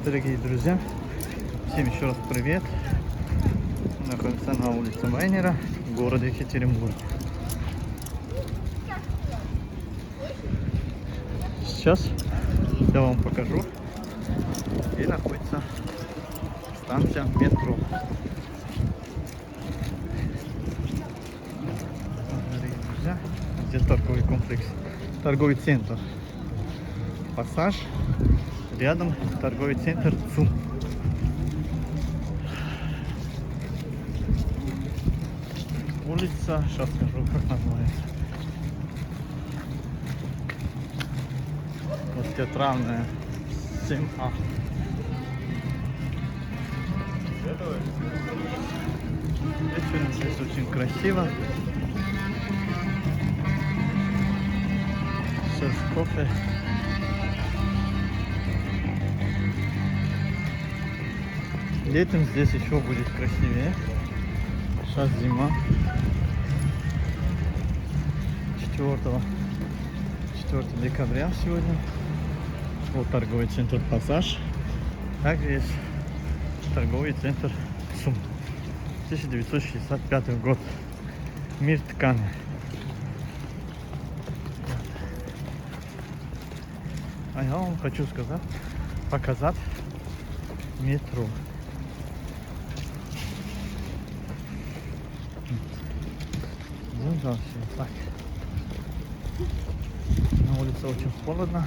Дорогие друзья, всем еще раз привет. Находимся на улице Майнера в городе Екатеринбург. Сейчас я вам покажу, где находится станция метро. Дорогие друзья, здесь торговый комплекс, торговый центр Пассаж. Рядом торговый центр ЦУМ. Улица, сейчас скажу, как называется. Вот театральная 7А. Вечером здесь очень красиво. Сервис кофе. Летом здесь еще будет красивее. Сейчас зима. 4 декабря сегодня. Вот торговый центр Пассаж. Также есть торговый центр ЦУМ. 1965 год. Мир ткани. А я вам хочу показать метро. Дальше так. На улице очень холодно.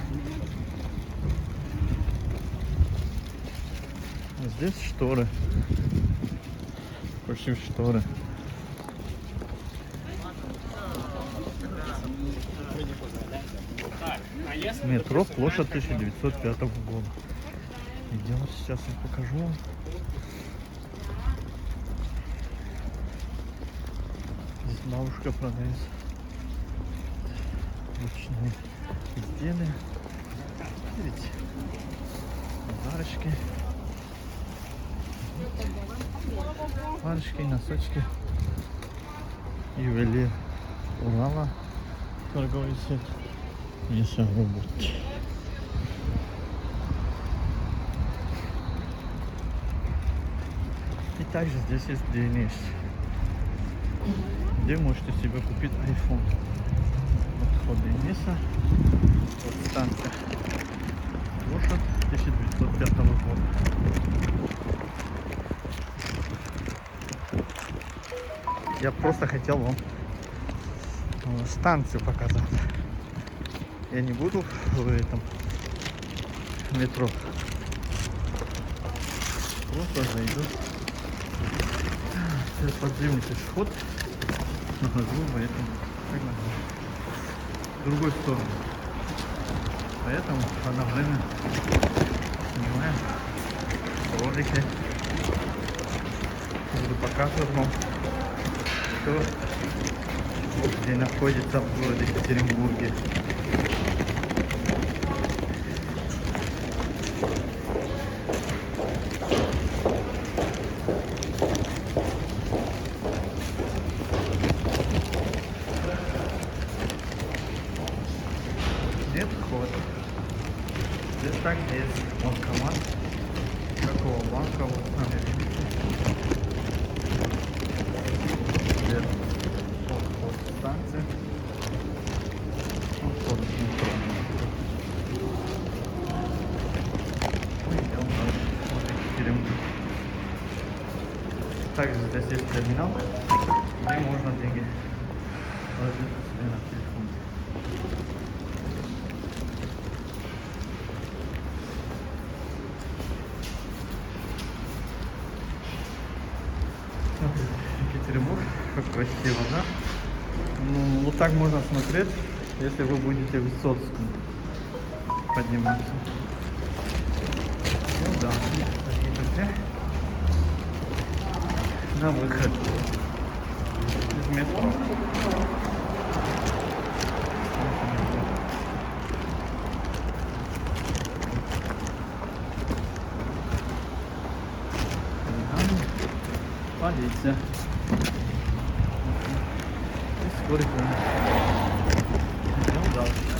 Здесь шторы. Почти шторы. Метро, площадь 1905 года. Идем, сейчас я покажу вам. Здесь бабушка продает ручные изделия. Видите, варежки, носочки. Ювелир Урала, торговый сеть. Есть обувь. И также здесь есть DNS, где можете себе купить iPhone. Вот вход DNS, вот станция, площадь 1905 года. Я просто хотел вам станцию показать. Я не буду в этом метро. Просто зайду. Сейчас подземный пешеход. Нахожу в этом, в другой сторону. Поэтому одновременно снимаем ролики. Буду показывать вам, что где находится в городе Екатеринбурге. Нет вход. Здесь так есть банкомат. Какого банка? Вот здесь вход станции. Вход в метро. Идем дальше. Вот Екатеринбург. Также здесь есть терминал, где можно деньги положить себе на телефон. Екатеринбург, как красиво, да? Ну, вот так можно смотреть, если вы будете в Высоцком подниматься. Ну да, такие друзья. На выход из метро. Полиция. И скорый помощь. Идем дальше.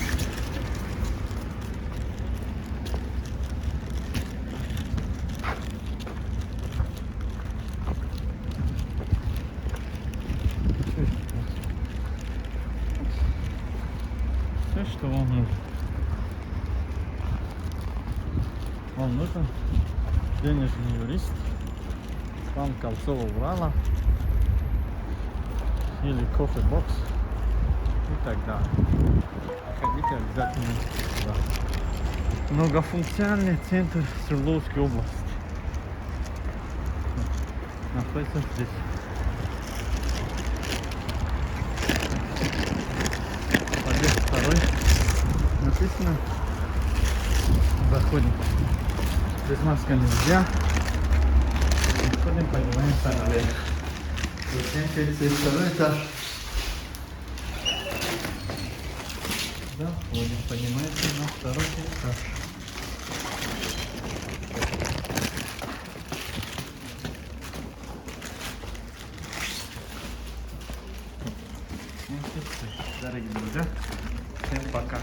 вам нужен денежный юрист, план Кольцова Урала или кофе-бокс и так далее. Ходите обязательно сюда. Многофункциональный центр Свердловской области находится здесь. Подъезд второй. Написано. Заходим. Без маски нельзя. Заходим, поднимаемся наверх. 32 этаж. Заходим, поднимаемся на второй этаж. Дорогие друзья, всем пока.